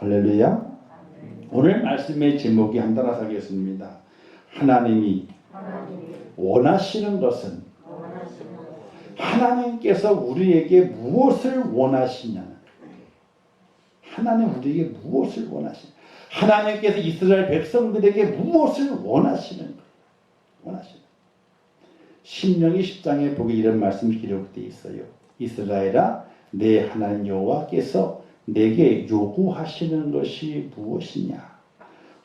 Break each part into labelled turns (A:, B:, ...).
A: 할렐루야. 오늘 말씀의 제목이 한단어 하겠습니다. 하나님이 원하시는 것은 하나님께서 우리에게 무엇을 원하시냐. 하나님 우리에게 무엇을 원하시냐. 하나님께서 이스라엘 백성들에게 무엇을 원하시는 거예요. 원하시는. 신명기 10장에 보기 이런 말씀이 기록되어 있어요. 이스라엘아, 내 하나님 여호와께서 내게 요구하시는 것이 무엇이냐.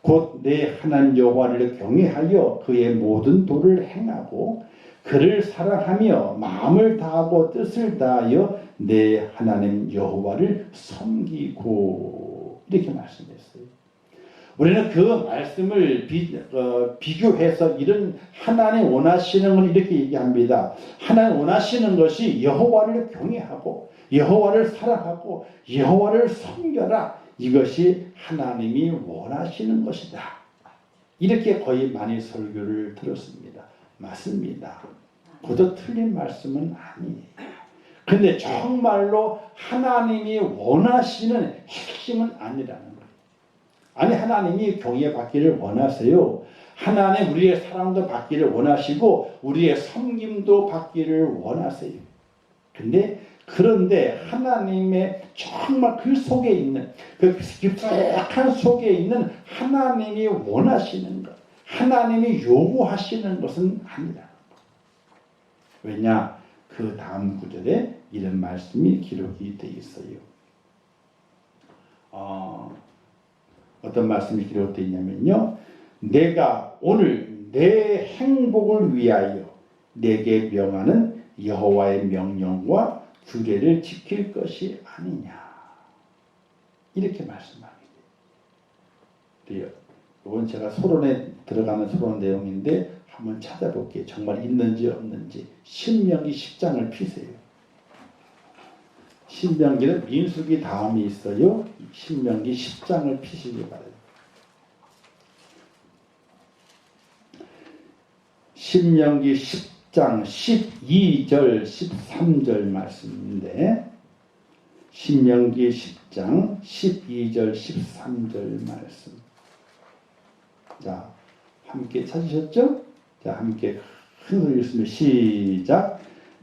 A: 곧 내 하나님 여호와를 경외하여 그의 모든 도를 행하고 그를 사랑하며 마음을 다하고 뜻을 다하여 내 하나님 여호와를 섬기고, 이렇게 말씀했어요. 우리는 그 말씀을 비교해서 이런 하나님 원하시는 걸 이렇게 얘기합니다. 하나님 원하시는 것이 여호와를 경외하고 여호와를 사랑하고 여호와를 섬겨라. 이것이 하나님이 원하시는 것이다. 이렇게 거의 많이 설교를 들었습니다. 맞습니다. 그것도 틀린 말씀은 아니에요. 근데 정말로 하나님이 원하시는 핵심은 아니라는 거예요. 아니, 하나님이 경외받기를 원하세요. 하나님 우리의 사랑도 받기를 원하시고 우리의 섬김도 받기를 원하세요. 그런데 하나님의 정말 그 속에 있는, 그 깊숙한 속에 있는 하나님이 원하시는 것, 하나님이 요구하시는 것은 아니라는 것. 왜냐? 그 다음 구절에 이런 말씀이 기록이 되어 있어요. 어떤 말씀이 기록되어 있냐면요. 내가 오늘 내 행복을 위하여 내게 명하는 여호와의 명령과 규례를 지킬 것이 아니냐. 이렇게 말씀하게 돼요. 이건 제가 소론에 들어가는 소론 내용인데 한번 찾아볼게요. 정말 있는지 없는지. 신명기 10장을 피세요. 신명기는 민수기 다음이 있어요. 신명기 10장을 피시기 바랍니다. 신명기 10장 12절 13절 말씀인데, 신명기 10장 12절 13절 말씀. 자, 함께 찾으셨죠? 자, 함께 큰 소리로 읽으면 시작.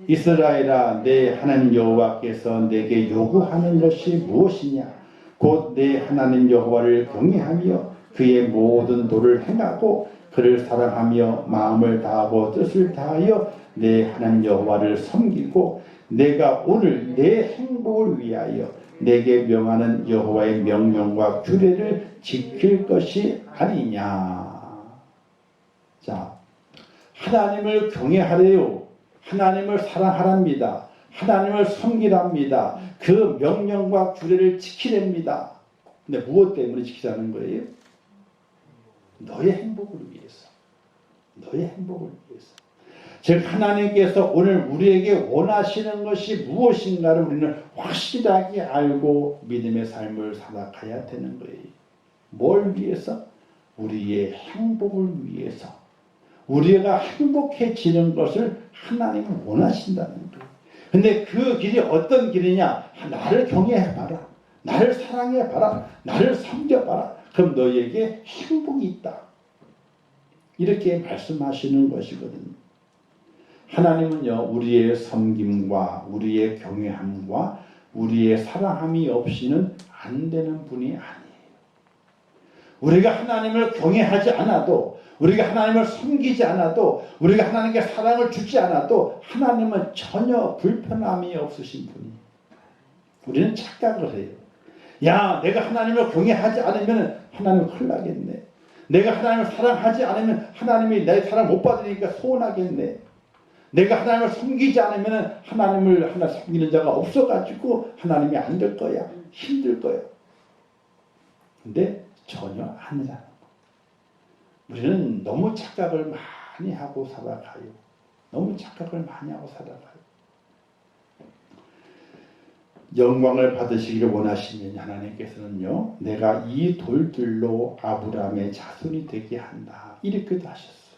A: 이스라엘아, 내 하나님 여호와께서 내게 요구하는 것이 무엇이냐. 곧 내 하나님 여호와를 경외하며 그의 모든 도를 행하고 그를 사랑하며 마음을 다하고 뜻을 다하여 내 하나님 여호와를 섬기고 내가 오늘 내 행복을 위하여 내게 명하는 여호와의 명령과 규례를 지킬 것이 아니냐. 자, 하나님을 경외하래요. 하나님을 사랑하랍니다. 하나님을 섬기랍니다. 그 명령과 규례를 지키랍니다. 근데 무엇 때문에 지키자는 거예요? 너의 행복을 위해서. 너의 행복을 위해서. 즉 하나님께서 오늘 우리에게 원하시는 것이 무엇인가를 우리는 확실하게 알고 믿음의 삶을 살아가야 되는 거예요. 뭘 위해서? 우리의 행복을 위해서. 우리가 행복해지는 것을 하나님은 원하신다는 거예요. 근데 그 길이 어떤 길이냐? 나를 경외해봐라. 나를 사랑해봐라. 나를 섬겨봐라. 그럼 너에게 행복이 있다. 이렇게 말씀하시는 것이거든요. 하나님은요, 우리의 섬김과 우리의 경외함과 우리의 사랑함이 없이는 안 되는 분이 아니에요. 우리가 하나님을 경외하지 않아도, 우리가 하나님을 섬기지 않아도, 우리가 하나님께 사랑을 주지 않아도 하나님은 전혀 불편함이 없으신 분이에요. 우리는 착각을 해요. 야, 내가 하나님을 경외하지 않으면 하나님은 큰일 나겠네. 내가 하나님을 사랑하지 않으면 하나님이 내 사랑 못 받으니까 서운하겠네. 내가 하나님을 섬기지 않으면 하나님을 섬기는 자가 없어가지고 하나님이 안 될 거야. 힘들 거야. 근데 전혀 아니라는 거. 우리는 너무 착각을 많이 하고 살아가요. 너무 착각을 많이 하고 살아가요. 영광을 받으시기를 원하시면 하나님께서는요, 내가 이 돌들로 아브라함의 자손이 되게 한다. 이렇게도 하셨어요.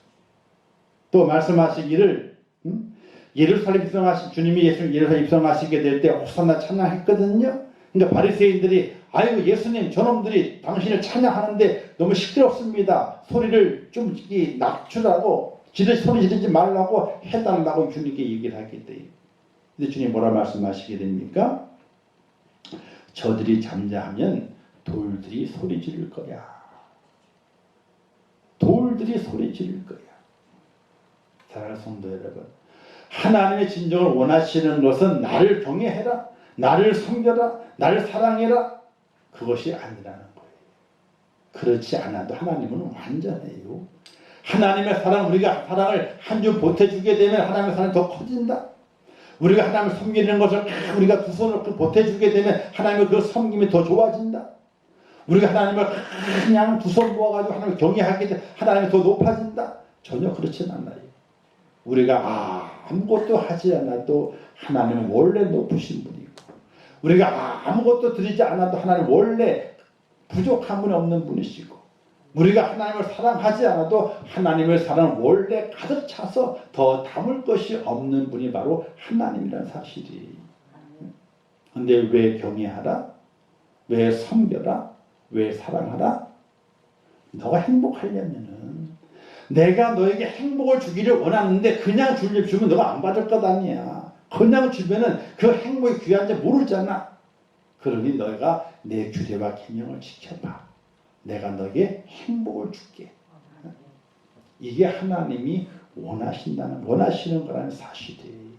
A: 또 말씀하시기를 예루살렘 입성하신 주님이 예루살렘 입성하시게 될 때 호산나 찬양했거든요. 그러니까 바리새인들이 아이고 예수님 저놈들이 당신을 찬양하는데 너무 시끄럽습니다. 소리를 좀 낮추라고 소리 지르지 말라고 해달라고 주님께 얘기를 하겠대요. 근데 주님 뭐라 말씀하시게 됩니까? 저들이 잠자하면 돌들이 소리 지를 거야. 돌들이 소리 지를 거야. 사랑하는 성도 여러분, 하나님의 진정을 원하시는 것은 나를 경외해라, 나를 섬겨라, 나를 사랑해라, 그것이 아니라는 거예요. 그렇지 않아도 하나님은 완전해요. 하나님의 사랑, 우리가 사랑을 한 줌 보태주게 되면 하나님의 사랑이 더 커진다. 우리가 하나님을 섬기는 것을 우리가 두 손을 보태주게 되면 하나님의 그 섬김이 더 좋아진다. 우리가 하나님을 그냥 두 손 모아가지고 하나님을 경외하게 되면 하나님이 더 높아진다. 전혀 그렇진 않아요. 우리가 아무것도 하지 않아도 하나님은 원래 높으신 분이고, 우리가 아무것도 드리지 않아도 하나님 원래 부족한 분이 없는 분이시고, 우리가 하나님을 사랑하지 않아도 하나님의 사랑은 원래 가득 차서 더 담을 것이 없는 분이 바로 하나님이라는 사실이. 근데 왜 경외하라? 왜 섬겨라? 왜 사랑하라? 너가 행복하려면은, 내가 너에게 행복을 주기를 원하는데 그냥 주면 너가 안 받을 것 아니야. 그냥 주면은 그 행복이 귀한지 모르잖아. 그러니 너가 내 규례와 계명을 지켜봐. 내가 너에게 행복을 줄게. 이게 하나님이 원하시는 거라는 사실이.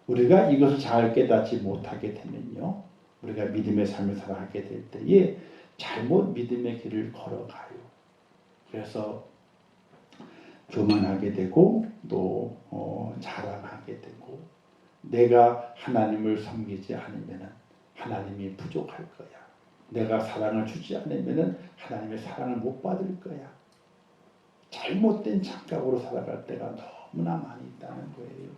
A: 우리가 이것을 잘 깨닫지 못하게 되면요, 우리가 믿음의 삶을 살아가게 될 때에 잘못 믿음의 길을 걸어가요. 그래서 교만하게 되고 또 자랑하게 되고, 내가 하나님을 섬기지 않으면 하나님이 부족할 거야. 내가 사랑을 주지 않으면 하나님의 사랑을 못 받을 거야. 잘못된 착각으로 살아갈 때가 너무나 많이 있다는 거예요.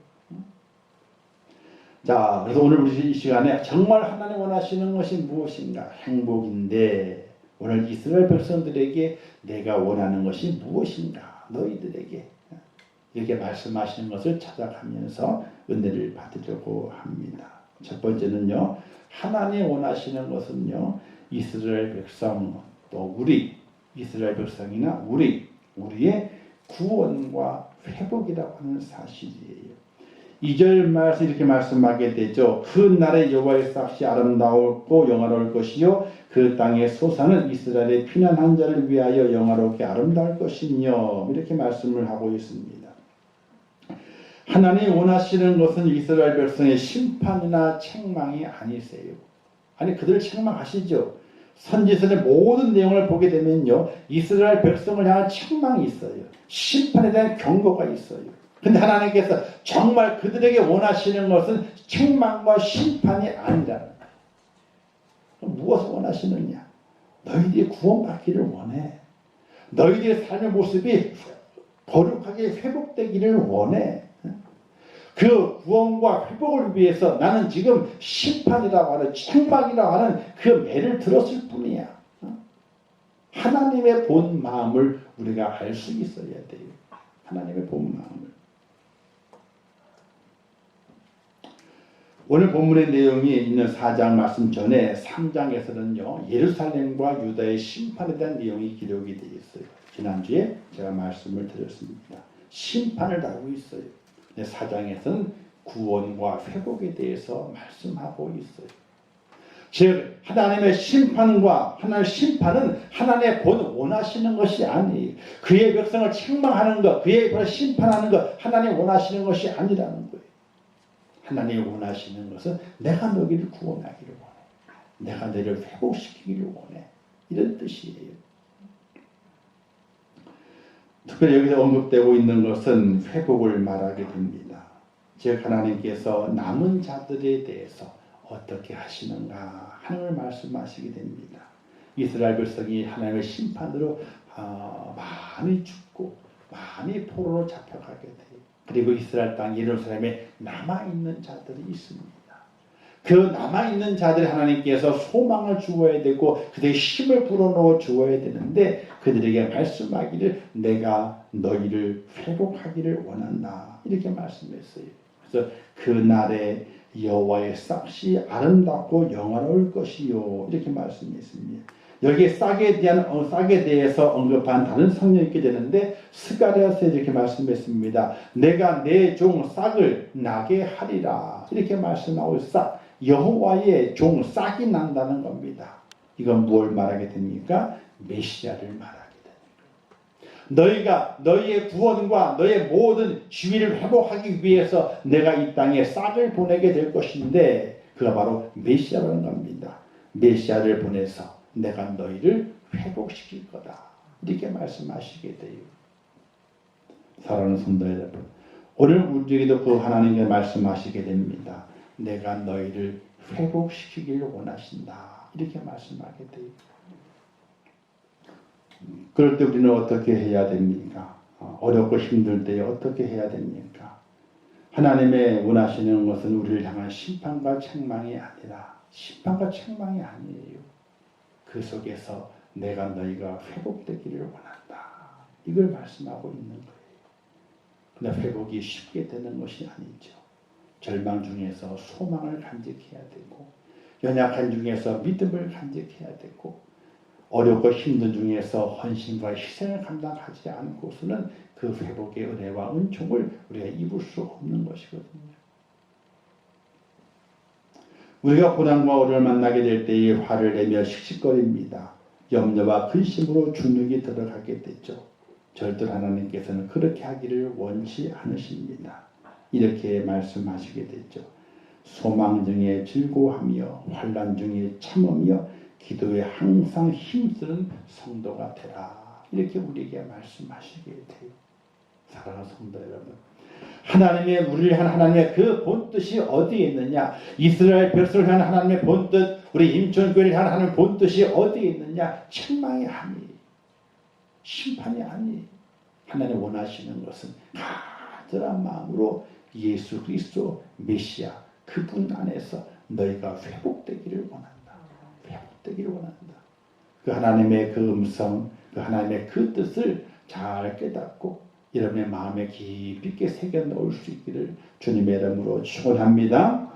A: 자, 그래서 오늘 우리 이 시간에 정말 하나님 원하시는 것이 무엇인가? 행복인데 오늘 이스라엘 백성들에게 내가 원하는 것이 무엇인가? 너희들에게 이렇게 말씀하시는 것을 찾아가면서 은혜를 받으려고 합니다. 첫 번째는요, 하나님 원하시는 것은요, 이스라엘 백성, 또 우리 이스라엘 백성이나 우리의 구원과 회복이라고 하는 사실이에요. 2절 말씀 이렇게 말씀하게 되죠. 그 날에 여호와의 삭시 아름다웠고 영화로울 것이요, 그 땅의 소사는 이스라엘의 피난한 자를 위하여 영화롭게 아름다울 것이며, 이렇게 말씀을 하고 있습니다. 하나님이 원하시는 것은 이스라엘 백성의 심판이나 책망이 아니세요. 아니, 그들을 책망하시죠. 선지서의 모든 내용을 보게 되면요, 이스라엘 백성을 향한 책망이 있어요. 심판에 대한 경고가 있어요. 근데 하나님께서 정말 그들에게 원하시는 것은 책망과 심판이 아니라는 거예요. 무엇을 원하시느냐? 너희들이 구원받기를 원해. 너희들의 삶의 모습이 거룩하게 회복되기를 원해. 그 구원과 회복을 위해서 나는 지금 심판이라고 하는, 책망이라고 하는 그 매를 들었을 뿐이야. 하나님의 본 마음을 우리가 알 수 있어야 돼요. 하나님의 본 마음을. 오늘 본문의 내용이 있는 4장 말씀 전에 3장에서는요, 예루살렘과 유다의 심판에 대한 내용이 기록이 되어 있어요. 지난주에 제가 말씀을 드렸습니다. 심판을 다루고 있어요. 4장에서는 구원과 회복에 대해서 말씀하고 있어요. 즉 하나님의 심판과 하나님의 심판은 하나님의 본 원하시는 것이 아니에요. 그의 백성을 책망하는 것, 그의 백성을 심판하는 것, 하나님 원하시는 것이 아니라는 거예요. 하나님이 원하시는 것은 내가 너희를 구원하기를 원해. 내가 너희를 회복시키기를 원해. 이런 뜻이에요. 특별히 여기서 언급되고 있는 것은 회복을 말하게 됩니다. 즉 하나님께서 남은 자들에 대해서 어떻게 하시는가 하는 걸 말씀하시게 됩니다. 이스라엘 백성이 하나님의 심판으로 많이 죽고 많이 포로로 잡혀가게 돼요. 그리고 이스라엘 땅 예루살렘에 남아있는 자들이 있습니다. 그 남아있는 자들이 하나님께서 소망을 주어야 되고 그들에게 힘을 불어넣어 주어야 되는데, 그들에게 말씀하기를 내가 너희를 회복하기를 원한다, 이렇게 말씀했어요. 그래서 그날에 여호와의 싹이 아름답고 영화로울 것이요 이렇게 말씀했습니다. 여기에 싹에 대해서 언급한 다른 성경이 있게 되는데 스가랴서 이렇게 말씀했습니다. 내가 내 종 싹을 나게 하리라 이렇게 말씀하고 싹 여호와의 종 싹이 난다는 겁니다. 이건 무엇을 말하게 됩니까? 메시아를 말하게 됩니다. 너희가 너희의 구원과 너희의 모든 지위를 회복하기 위해서 내가 이 땅에 싹을 보내게 될 것인데 그가 바로 메시아라는 겁니다. 메시아를 보내서 내가 너희를 회복시킬 거다. 이렇게 말씀하시게 돼요. 사랑하는 성도 여러분, 오늘 우리에게도 그 하나님께 말씀하시게 됩니다. 내가 너희를 회복시키기를 원하신다. 이렇게 말씀하게 돼요. 그럴 때 우리는 어떻게 해야 됩니까? 어렵고 힘들 때 어떻게 해야 됩니까? 하나님의 원하시는 것은 우리를 향한 심판과 책망이 아니라 심판과 책망이 아니에요. 그 속에서 내가 너희가 회복되기를 원한다. 이걸 말씀하고 있는 거예요. 그러나 회복이 쉽게 되는 것이 아니죠. 절망 중에서 소망을 간직해야 되고 연약한 중에서 믿음을 간직해야 되고 어렵고 힘든 중에서 헌신과 희생을 감당하지 않고서는 그 회복의 은혜와 은총을 우리가 입을 수 없는 것이거든요. 우리가 고난과 어려움을 만나게 될 때에 화를 내며 씩씩거립니다. 염려와 근심으로 주눅이 들어가게 되죠. 절대로 하나님께서는 그렇게 하기를 원치 않으십니다. 이렇게 말씀하시게 되죠. 소망 중에 즐거워하며 환난 중에 참으며 기도에 항상 힘쓰는 성도가 되라. 이렇게 우리에게 말씀하시게 돼요. 사랑하는 성도 여러분, 하나님의 우리를 향한 하나님의 그 본뜻이 어디에 있느냐? 이스라엘 백성을 향한 하나님의 본뜻, 우리 임천교회를 향한 하나님의 본뜻이 어디에 있느냐? 책망이 아니, 심판이 아니. 하나님 원하시는 것은 간절한 마음으로 예수 그리스도 메시아 그분 안에서 너희가 회복되기를 원한다. 회복되기를 원한다. 그 하나님의 그 음성, 그 하나님의 그 뜻을 잘 깨닫고 여러분의 마음에 깊이 있게 새겨 넣을 수 있기를 주님의 이름으로 축원합니다.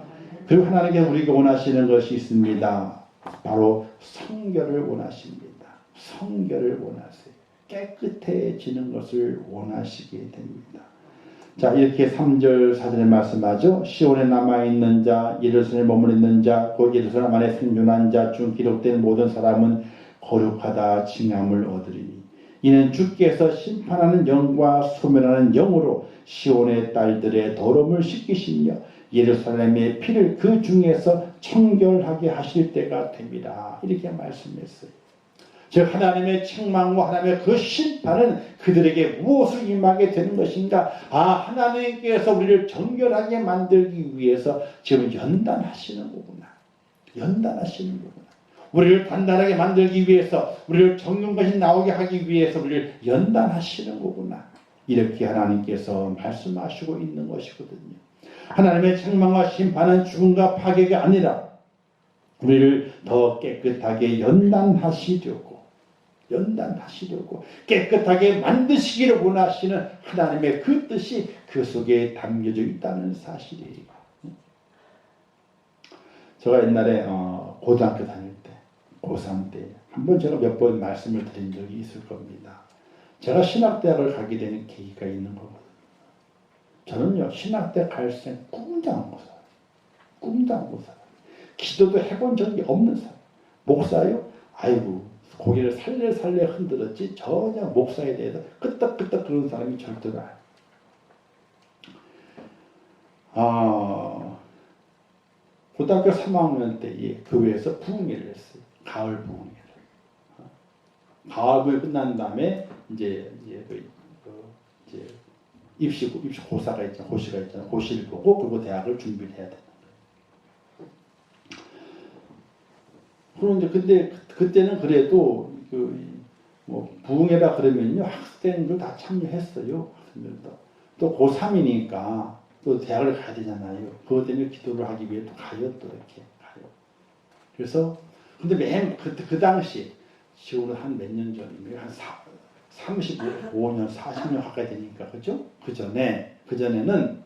A: 그리고 하나님께서 우리가 원하시는 것이 있습니다. 바로 성결을 원하십니다. 성결을 원하세요. 깨끗해지는 것을 원하시게 됩니다. 자, 이렇게 3절 4절에 말씀하죠. 시온에 남아있는 자, 예루살렘에 머무르는 자, 곧 예루살렘 안에 생존한 자 중 기록된 모든 사람은 거룩하다 칭함을 얻으리니 이는 주께서 심판하는 영과 소멸하는 영으로 시온의 딸들의 더러움을 씻기시며 예루살렘의 피를 그 중에서 청결하게 하실 때가 됩니다. 이렇게 말씀했어요. 즉 하나님의 책망과 하나님의 그 심판은 그들에게 무엇을 임하게 되는 것인가? 하나님께서 우리를 정결하게 만들기 위해서 지금 연단하시는 거구나. 연단하시는 거구나. 우리를 단단하게 만들기 위해서, 우리를 정령 것이 나오게 하기 위해서 우리를 연단하시는 거구나. 이렇게 하나님께서 말씀하시고 있는 것이거든요. 하나님의 책망과 심판은 죽음과 파괴가 아니라 우리를 더 깨끗하게 연단하시려고 깨끗하게 만드시기를 원하시는 하나님의 그 뜻이 그 속에 담겨져 있다는 사실이에요. 제가 옛날에 고등학교 다닐 때 고3 때 한번 제가 몇 번 말씀을 드린 적이 있을 겁니다. 제가 신학대학을 가게 되는 계기가 있는 거거든요. 저는요 신학대학 갈 생 꿈도 안 꾸고 살아요. 기도도 해본 적이 없는 사람. 목사요? 아이고 고개를 살레살레 흔들었지 전혀 목사에 대해서 끄떡끄떡 그런 사람이 절대로 아니에요. 고등학교 3학년 때에 교회에서 부흥회를 했어요. 가을 부흥회를. 가을 부흥회 끝난 다음에 이제 입시 고사가 있잖아요. 고시가 있잖아요. 고시를 보고 그리고 대학을 준비를 해야 된다. 그런데 근데 그때는 그래도 부흥회라 그러면요 학생들 다 참여했어요. 또 고3이니까 또 대학을 가야 되잖아요. 그것 때문에 기도를 하기 위해 또 가요. 또 이렇게 가요. 그래서 근데 그 당시 지금 한 몇 년 전이면 한 35년 40년 가까이 되니까 그죠? 그전에는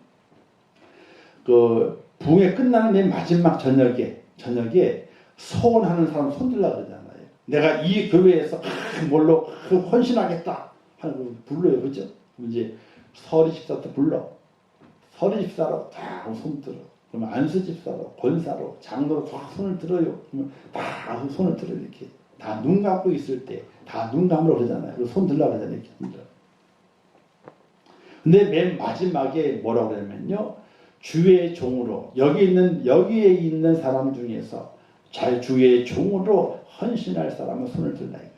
A: 그 부흥회 끝나는 맨 마지막 저녁에 소원하는 사람 손들라 그러잖아요. 내가 이 교회에서 뭘로 헌신하겠다 하는 불러요, 그죠? 이제 서리 집사도 불러. 서리 집사로 다 손들어. 그러면 안수 집사로, 권사로, 장로로 다 손을 들어요. 그러면 다 손을 들어 이렇게. 다 눈 감고 있을 때, 다 눈 감으러 그러잖아요. 그리고 손 들라 그러잖아요. 이렇게 손들어. 근데 맨 마지막에 뭐라고 그러냐면요. 주의 종으로, 여기에 있는 사람 중에서 주의 종으로 헌신할 사람은 손을 들라 이거예요.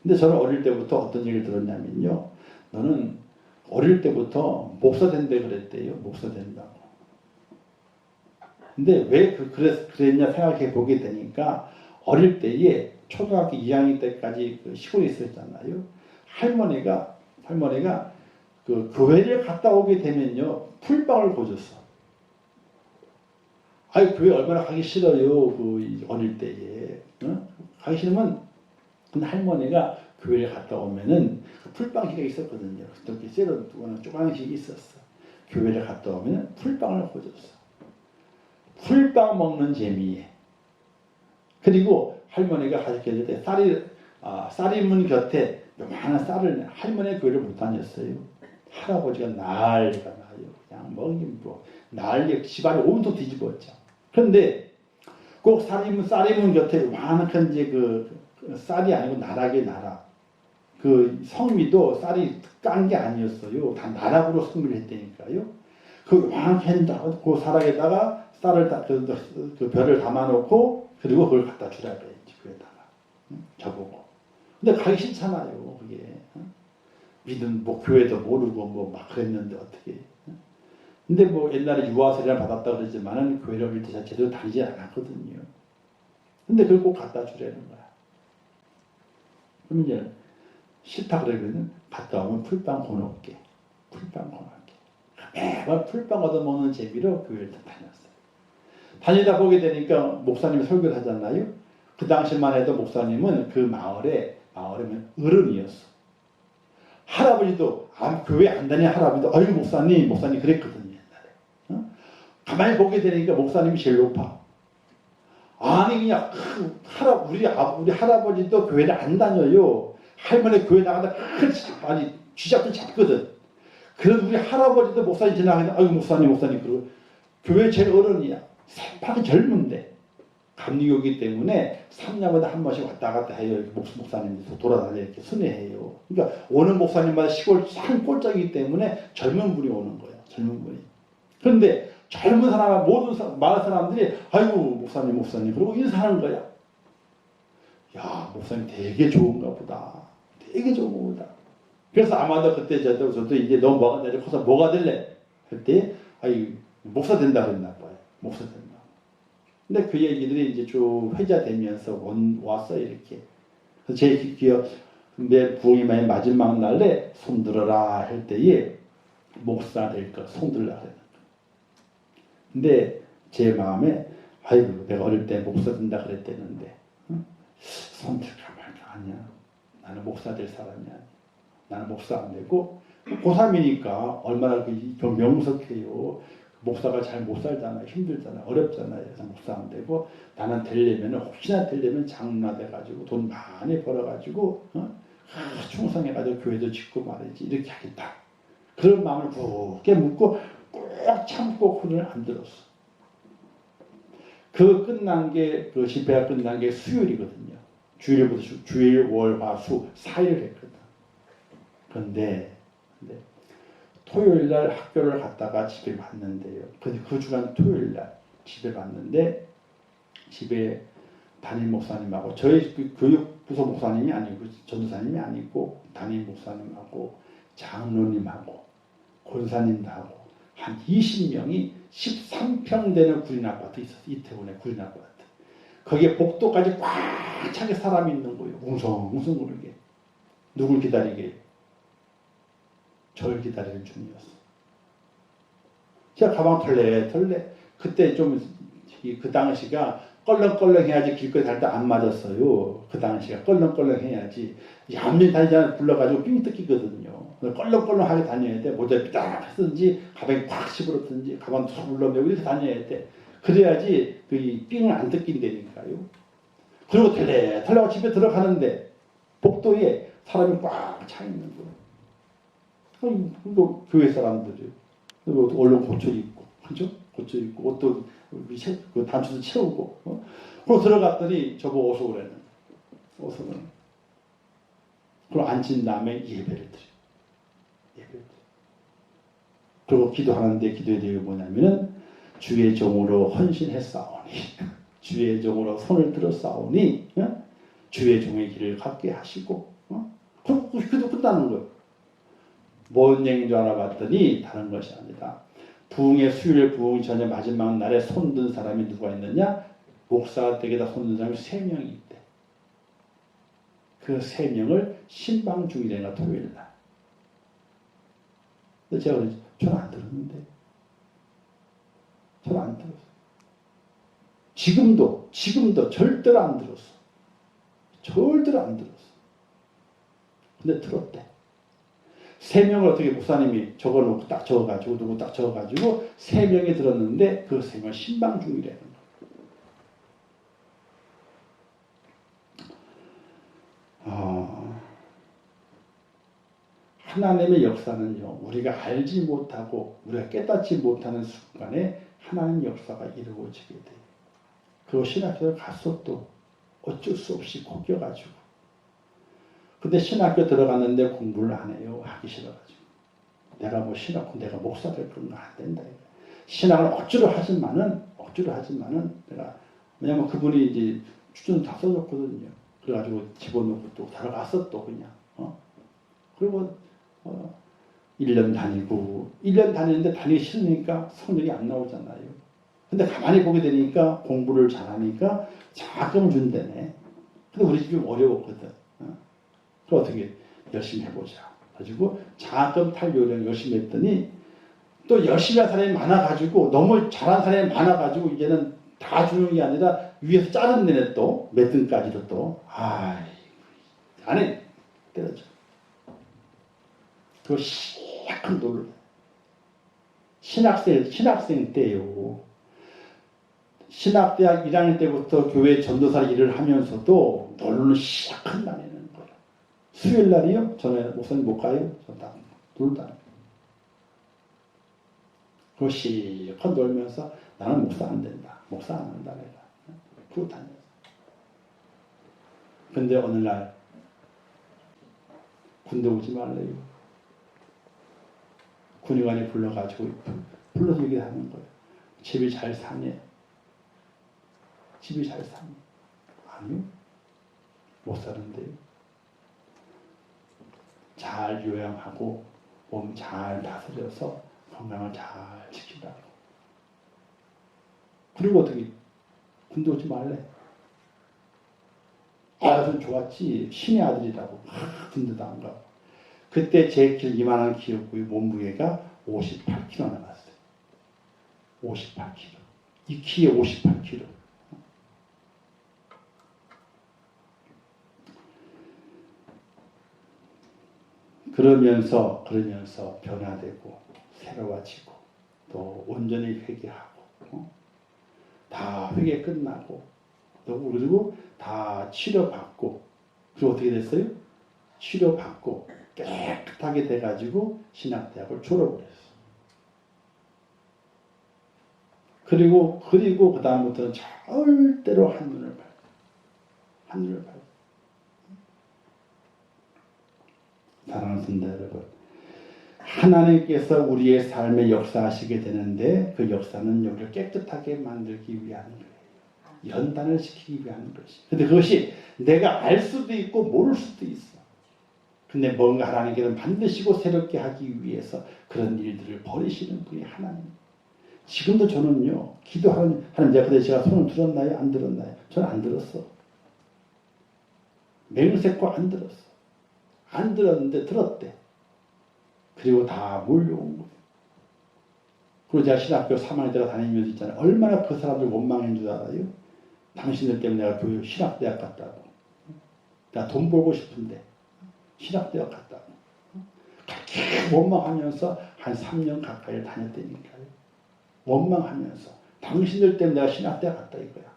A: 근데 저는 어릴 때부터 어떤 얘기를 들었냐면요. 너는 어릴 때부터 목사 된대 그랬대요. 목사 된다고. 근데 왜 그랬냐 생각해 보게 되니까 어릴 때에 초등학교 2학년 때까지 그 시골에 있었잖아요. 할머니가 그 교회를 갔다 오게 되면요. 풀빵을 고줬어. 아이 교회 얼마나 가기 싫어요. 그 어릴 때에. 어? 가기 싫으면 근데 할머니가 교회를 갔다 오면은 풀빵기가 있었거든요. 그렇게 쇠로 조그만식이 있었어. 교회를 갔다 오면은 풀빵을 고줬어. 풀빵 먹는 재미에. 그리고 할머니가 가르쳐줄 때 쌀이문 곁에 요만한 쌀을 할머니 교회를 못 다녔어요. 할아버지가 난리가 나요. 그냥 뭐 난리 집안이 온통 뒤집었죠. 그런데 꼭 쌀이문 곁에 요만한 이제 그 쌀이 아니고 나락의 나락. 그 성미도 쌀이 깐 게 아니었어요. 다 나락으로 성미를 했다니까요. 그 요만한 그 사락에다가 쌀을 그 별을 담아놓고 그리고 그걸 갖다 주라 그래야지 그에다가 저보고. 근데 가기 싫잖아요. 그게 믿음 뭐 교회도 모르고 뭐 막 그랬는데 어떻게. 근데 뭐 옛날에 유아세례를 받았다 그러지만은 교회를 어릴 때 제대로 다니지 않았거든요. 근데 그걸 꼭 갖다 주라는 거야. 그러면 이제 싫다 그러면은 갔다 오면 풀빵 고놓게. 매번 풀빵 얻어먹는 재미로 교회를 다녔어요. 다니다 보게 되니까 목사님이 설교를 하잖아요. 그 당시만 해도 목사님은 그 마을에 어른이었어. 할아버지도 교회 안 다니는 할아버지도 아유 목사님 그랬거든요. 옛날에. 어? 가만히 보게 되니까 목사님이 제일 높아. 아니 그냥 우리 할아버지도 교회를 안 다녀요. 할머니 교회 나가다 아니 쥐잡고 잡거든. 그런 우리 할아버지도 목사님 지나가다 아유 목사님 그러고 교회 제일 어른이야. 새파기 젊은데 감리교기 때문에 3년마다 한 번씩 왔다 갔다 해요. 목사님들 돌아다녀 이렇게 순회해요. 그러니까 오는 목사님마다 시골 한 꼴짝이기 때문에 젊은 분이 오는 거예요. 젊은 분이. 그런데 젊은 사람 모든 마을 사람들이 아이고 목사님 그러고 인사하는 거야. 야 목사님 되게 좋은가 보다. 되게 좋은 거다. 그래서 아마도 그때 저도 이제 너 커서 뭐가 될래? 할 때 아이 목사 된다 그랬나 봐요. 목사 된다. 근데 그 얘기들이 이제 쭉 회자되면서 왔어 이렇게. 그래서 제 기억 내 부흥의 마지막 날에 손들어라 할 때에 목사 될 거 손들라 그랬는 거예요. 근데 제 마음에 아이고 내가 어릴 때 목사 된다 그랬대는데 손들까 말까 아니야. 나는 목사 될 사람이 아니야. 나는 목사 안 되고 고3이니까 얼마나 명석해요. 목사가 잘 못 살잖아요. 힘들잖아요. 어렵잖아요. 그래서 목사 안 되고 나는 혹시나 되려면 장로나 돼가지고 돈 많이 벌어가지고 충성해가지고 교회도 짓고 말이지 이렇게 하겠다. 그런 마음을 굳게 묻고 꼭 참고 혼을 안 들었어. 그 집회가 끝난 게 수요일이거든요. 주일, 월, 화, 수 4일을 했거든. 그런데 토요일 날 학교를 갔다가 집에 왔는데요. 그 주간 토요일 날 집에 왔는데 집에 담임 목사님하고 저희 교육부서 목사님이 아니고 전도사님이 아니고 담임 목사님하고 장로님하고 권사님하고 한 20명이 13평 되는 구린 아파트 있었어요. 이태원에 구린 아파트. 거기에 복도까지 꽉 차게 사람이 있는 거예요. 웅성웅성 그러게. 누굴 기다리게? 저를 기다리는 중이었어. 제가 가방 털래. 그때 좀 그 당시가 껄렁껄렁 해야지 길거리 다닐 때 안 맞았어요. 그 당시가 껄렁껄렁 해야지. 얌전히 다니잖아 불러가지고 삥 뜯기거든요. 껄렁껄렁하게 다녀야 돼. 모자 삐딱 쓰든지 가방에 꽉 집어넣든지 가방 툭 물러내고 이렇게 다녀야 돼. 그래야지 그 삥을 안 뜯긴다니까요. 그리고 털레털레 집에 들어가는데 복도에 사람이 꽉 차 있는 거예요. 또 교회 사람들이 얼른 고쳐 입고, 그죠? 고쳐 입고 옷도 그 단추도 채우고, 그리고 들어갔더니 저보고 어서 오라는 거예요. 어서 오라는. 그리고 앉은 다음에 예배를 드려요. 예배를 드려요. 그리고 기도하는데 기도의 내용이 뭐냐면은 주의 종으로 헌신했사오니 주의 종으로 손을 들었사오니 주의 종의 길을 갖게 하시고 그도 끝나는 거예요. 뭔 얘기인 줄 알아봤더니 다른 것이 아니다. 부흥의 수요일 부흥 전에 마지막 날에 손든 사람이 누가 있느냐? 목사 댁에다 손든 사람이 3명이 있대. 그 3명을 신방 중이래나 토요일 날. 근데 제가 그랬죠. 저는 안 들었는데. 저는 안 들었어. 지금도 절대로 안 들었어. 절대로 안 들었어. 근데 들었대. 3명을 어떻게 목사님이 적어놓고 딱 적어가지고 누구 딱 적어가지고 3명이 들었는데 그 3명 신방 중이라는 거예요. 하나님의 역사는요, 우리가 알지 못하고 우리가 깨닫지 못하는 순간에 하나님의 역사가 이루어지게 돼요. 그리고 신학교를 갔어 또 어쩔 수 없이 꺾여가지고. 근데 신학교 들어갔는데 공부를 안 해요. 하기 싫어가지고. 내가 뭐 신학교 내가 목사 될 그런 거 안 된다. 신학을 억지로 하지만은 내가 왜냐면 그분이 이제 추천 다 써줬거든요. 그래가지고 집어넣고 또 들어갔어 또 그냥. 그리고 1년 다니고 1년 다니는데 다니기 싫으니까 성적이 안 나오잖아요. 근데 가만히 보게 되니까 공부를 잘하니까 장학금을 준다네. 근데 우리 집이 어려웠거든. 그럼 어떻게 열심히 해보자. 가지고 장학금 탈 요령 열심히 했더니 또 열심히 한 사람이 많아가지고 너무 잘한 사람이 많아가지고 이제는 다 주는 게 아니라 위에서 자른 데네 또 몇 등까지도 또 안에 때려줘. 그거 시작한 놀라. 신학생 때요. 신학대학 1학년 때부터 교회 전도사 일을 하면서도 놀러는 시작한 다니는 거예요. 수요일 날이요? 저는 목사님 못 가요? 저 다 놀다. 그거 시작한 놀면서 나는 목사 안 된다. 목사 안 한다. 내가. 그러고 다녔어. 근데 어느 날 군대 오지 말래요. 군의관이 불러가지고 불러서 얘기를 하는 거예요. 집이 잘 사네. 집이 잘 사네. 아니요. 못 사는데요. 잘 요양하고 몸 잘 다스려서 건강을 잘 지키라고. 그리고 어떻게 군대 오지 말래. 좀 좋았지. 신의 아들이라고. 군대도 안 가고. 그때 제 길 이만한 키였고요. 몸무게가 58kg 나갔어요. 58kg. 이 키에 58kg. 그러면서 변화되고 새로워지고 또 온전히 회개하고 다 회개 끝나고 또 그리고 다 치료받고 그리고 어떻게 됐어요? 치료받고 깨끗하게 돼가지고 신학대학을 졸업을 했어. 그리고 그 다음부터는 절대로 한눈을 봐요. 한눈을 봐요. 사랑하는 성도 여러분, 하나님께서 우리의 삶에 역사하시게 되는데 그 역사는 우리를 깨끗하게 만들기 위한 거예요. 연단을 시키기 위한 것이. 근데 그것이 내가 알 수도 있고 모를 수도 있어. 근데 뭔가 하나님께서는 반드시고 새롭게 하기 위해서 그런 일들을 벌이시는 분이 하나님. 지금도 저는요, 기도하는, 하나님, 내가 그때 제가 손을 들었나요? 안 들었나요? 저는 안 들었어. 맹세코 안 들었어. 안 들었는데 들었대. 그리고 다 몰려온 거예요. 그리고 제가 신학교 3학년 때가 다니면서 있잖아요. 얼마나 그 사람들 원망인 줄 알아요? 당신들 때문에 내가 교육 신학대학 갔다고. 내가 돈 벌고 싶은데 신학대학 갔다고. 원망하면서 한 3년 가까이 다녔다니까요. 원망하면서 당신들 때문에 내가 신학대 갔다 이거야.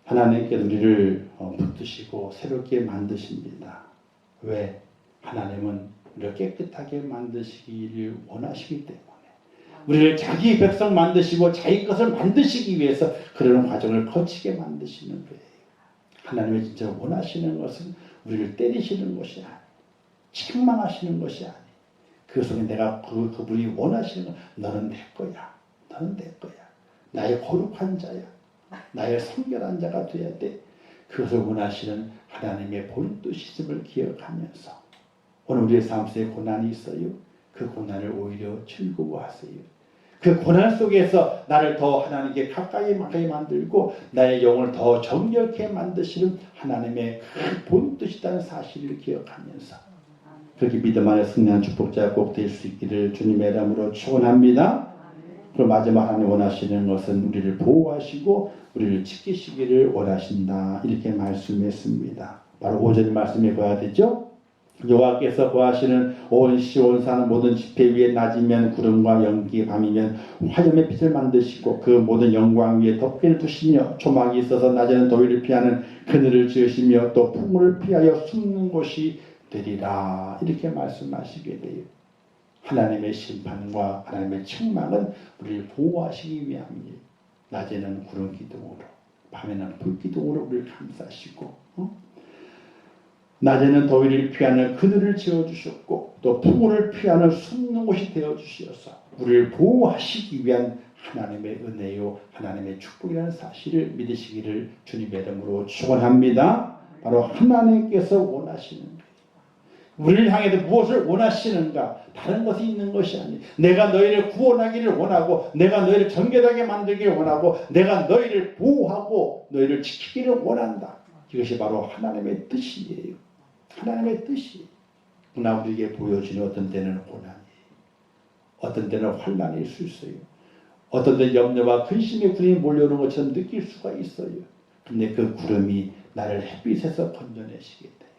A: 하나님께서 우리를 붙드시고 새롭게 만드십니다. 왜? 하나님은 우리를 깨끗하게 만드시기를 원하시기 때문에 우리를 자기 백성 만드시고 자기 것을 만드시기 위해서 그런 과정을 거치게 만드시는 거예요. 하나님이 진짜 원하시는 것은 우리를 때리시는 것이 아니에요. 책망하시는 것이 아니에요. 그 속에 내가 그분이 원하시는 건 너는 내 거야. 너는 내 거야. 나의 거룩한 자야. 나의 성결한 자가 되어야 돼. 그것을 원하시는 하나님의 본뜻이심을 기억하면서 오늘 우리의 삶 속에 고난이 있어요. 그 고난을 오히려 즐거워하세요. 그 고난 속에서 나를 더 하나님께 가까이 만들고 나의 영을 더 정결케 만드시는 하나님의 그 본뜻이라는 사실을 기억하면서 그렇게 믿음 안에 승리한 축복자가 꼭 될 수 있기를 주님의 이름으로 축원합니다. 그럼 마지막 하나님 원하시는 것은 우리를 보호하시고 우리를 지키시기를 원하신다. 이렇게 말씀했습니다. 바로 5절 말씀에 봐야 되죠. 여호와께서 거하시는 온 시온 모든 지폐 위에 낮이면 구름과 연기, 밤이면 화염의 빛을 만드시고 그 모든 영광 위에 덮개를 두시며 초막이 있어서 낮에는 더위를 피하는 그늘을 지으시며 또 풍물을 피하여 숨는 곳이 되리라. 이렇게 말씀하시게 돼요. 하나님의 심판과 하나님의 책망은 우리를 보호하시기 위함이에요. 낮에는 구름 기둥으로, 밤에는 불 기둥으로 우리를 감싸시고, 낮에는 더위를 피하는 그늘을 지어주셨고 또 풍물을 피하는 숨는 곳이 되어주셔서 우리를 보호하시기 위한 하나님의 은혜요 하나님의 축복이라는 사실을 믿으시기를 주님의 이름으로 축원합니다. 바로 하나님께서 원하시는 거예요. 우리를 향해서 무엇을 원하시는가? 다른 것이 있는 것이 아니에요. 내가 너희를 구원하기를 원하고 내가 너희를 정결하게 만들기를 원하고 내가 너희를 보호하고 너희를 지키기를 원한다. 이것이 바로 하나님의 뜻이에요. 하나님의 뜻이. 그러나 우리에게 보여지는 어떤 때는 고난이에요. 어떤 때는 환난일 수 있어요. 어떤 때는 염려와 근심의 구름이 몰려오는 것처럼 느낄 수가 있어요. 근데 그 구름이 나를 햇빛에서 건져내시게 돼요.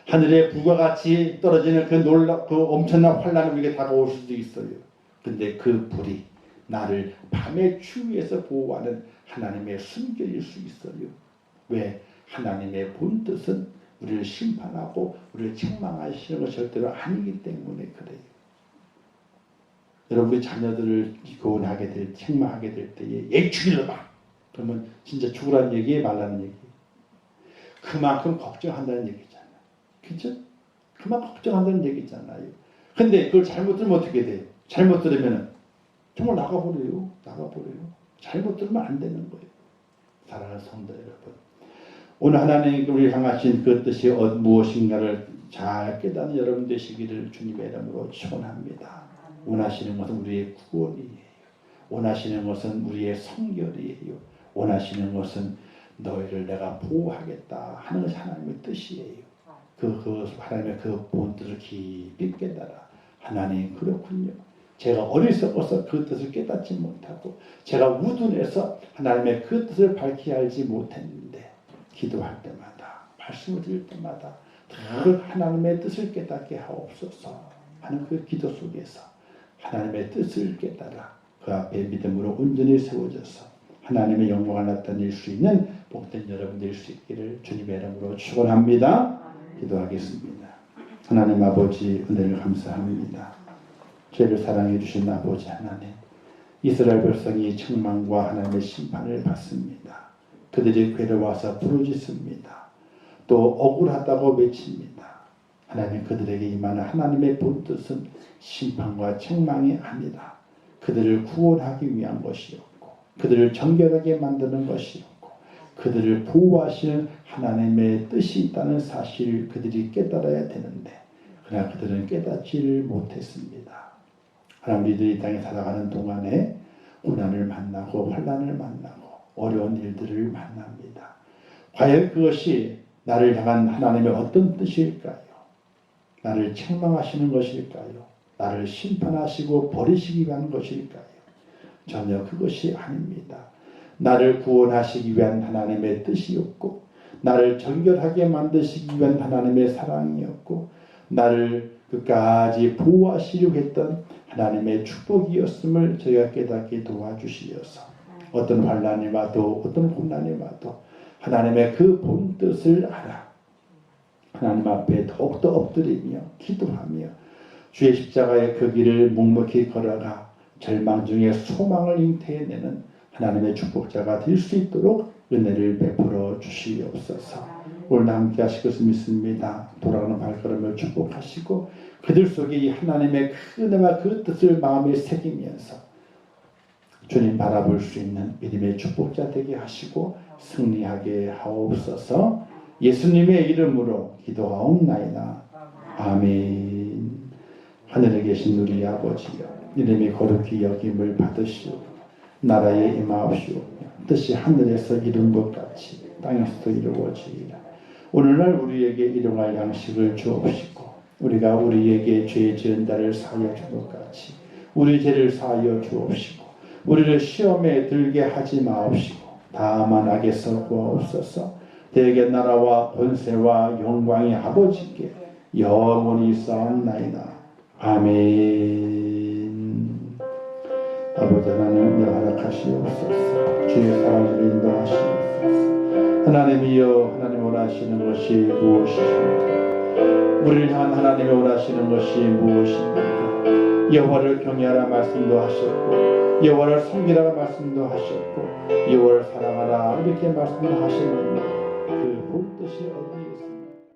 A: 하늘에 불과 같이 떨어지는 그 엄청난 환난이 우리에게 다가올 수도 있어요. 근데 그 불이 나를 밤의 추위에서 보호하는 하나님의 숨결일 수 있어요. 왜? 하나님의 본뜻은 우리를 심판하고 우리를 책망하시는 것 절대로 아니기 때문에 그래요. 여러분의 자녀들을 교훈하게 될, 책망하게 될 때에 얘 죽일러 봐. 그러면 진짜 죽으라는 얘기에 말라는 얘기예요. 그만큼 걱정한다는 얘기잖아요. 그렇죠? 그만큼 걱정한다는 얘기잖아요. 근데 그걸 잘못 들으면 어떻게 돼요? 잘못 들으면 정말 나가버려요. 잘못 들으면 안 되는 거예요. 사랑하는 성도 여러분. 오늘 하나님이 우리를 향하신 그 뜻이 무엇인가를 잘 깨닫는 여러분 되시기를 주님의 이름으로 축원합니다. 원하시는 것은 우리의 구원이에요. 원하시는 것은 우리의 성결이에요. 원하시는 것은 너희를 내가 보호하겠다 하는 것이 하나님의 뜻이에요. 하나님의 그 본뜻을 깊이 깨달아. 하나님 그렇군요. 제가 어리석어서 그 뜻을 깨닫지 못하고 제가 우둔해서 하나님의 그 뜻을 밝히 알지 못했는데 기도할 때마다 말씀을 드릴 때마다 늘 하나님의 뜻을 깨닫게 하옵소서 하는 그 기도 속에서 하나님의 뜻을 깨달아 그 앞에 믿음으로 온전히 세워져서 하나님의 영광을 나타낼 수 있는 복된 여러분 될 수 있기를 주님의 이름으로 축원합니다. 기도하겠습니다. 하나님 아버지 은혜를 감사합니다. 죄를 사랑해 주신 아버지 하나님, 이스라엘 백성이 책망과 하나님의 심판을 받습니다. 그들이 괴로워서 부르짖습니다. 또 억울하다고 외칩니다. 하나님 그들에게 임하는 하나님의 본뜻은 심판과 책망이 아니라 그들을 구원하기 위한 것이었고 그들을 정결하게 만드는 것이었고 그들을 보호하시는 하나님의 뜻이 있다는 사실을 그들이 깨달아야 되는데 그러나 그들은 깨닫지를 못했습니다. 하나님 우리들이 이 땅에 살아가는 동안에 고난을 만나고 환난을 만나고 어려운 일들을 만납니다. 과연 그것이 나를 향한 하나님의 어떤 뜻일까요? 나를 책망하시는 것일까요? 나를 심판하시고 버리시기 위한 것일까요? 전혀 그것이 아닙니다. 나를 구원하시기 위한 하나님의 뜻이었고 나를 정결하게 만드시기 위한 하나님의 사랑이었고 나를 끝까지 보호하시려고 했던 하나님의 축복이었음을 저희가 깨닫게 도와주시어서 어떤 환난이 와도 어떤 혼난이 와도 하나님의 그 본뜻을 알아 하나님 앞에 더욱더 엎드리며 기도하며 주의 십자가의 그 길을 묵묵히 걸어가 절망 중에 소망을 잉태해내는 하나님의 축복자가 될 수 있도록 은혜를 베풀어 주시옵소서. 오늘 함께 하실 것을 믿습니다. 돌아가는 발걸음을 축복하시고 그들 속에 이 하나님의 그 은혜와 그 뜻을 마음에 새기면서 주님 바라볼 수 있는 믿음의 축복자 되게 하시고 승리하게 하옵소서. 예수님의 이름으로 기도하옵나이다. 아멘. 하늘에 계신 우리 아버지여, 이름이 거룩히 여김을 받으시오. 나라에 임하옵시오. 뜻이 하늘에서 이룬 것 같이 땅에서도 이루어지이다. 오늘날 우리에게 일용할 양식을 주옵시고 우리가 우리에게 죄 지은 자를 사하여 준 것 같이 우리 죄를 사하여 주옵시고 우리를 시험에 들게 하지 마옵시고 다만 악에서 구하옵소서. 대개 나라와 권세와 영광이 아버지께 영원히 있사옵나이다. 아멘. 아버지 하나님 허락하시옵소서. 주의 사랑을 인도하시옵소서. 하나님이여, 하나님 원하시는 것이 무엇이십니까? 우리를 향한 하나님이 원하시는 것이 무엇입니까? 여호와를 경외하라 말씀도 하셨고 여호와를 섬기라 말씀도 하셨고 여호와를 사랑하라 이렇게 말씀도 하셨는데 그 본뜻이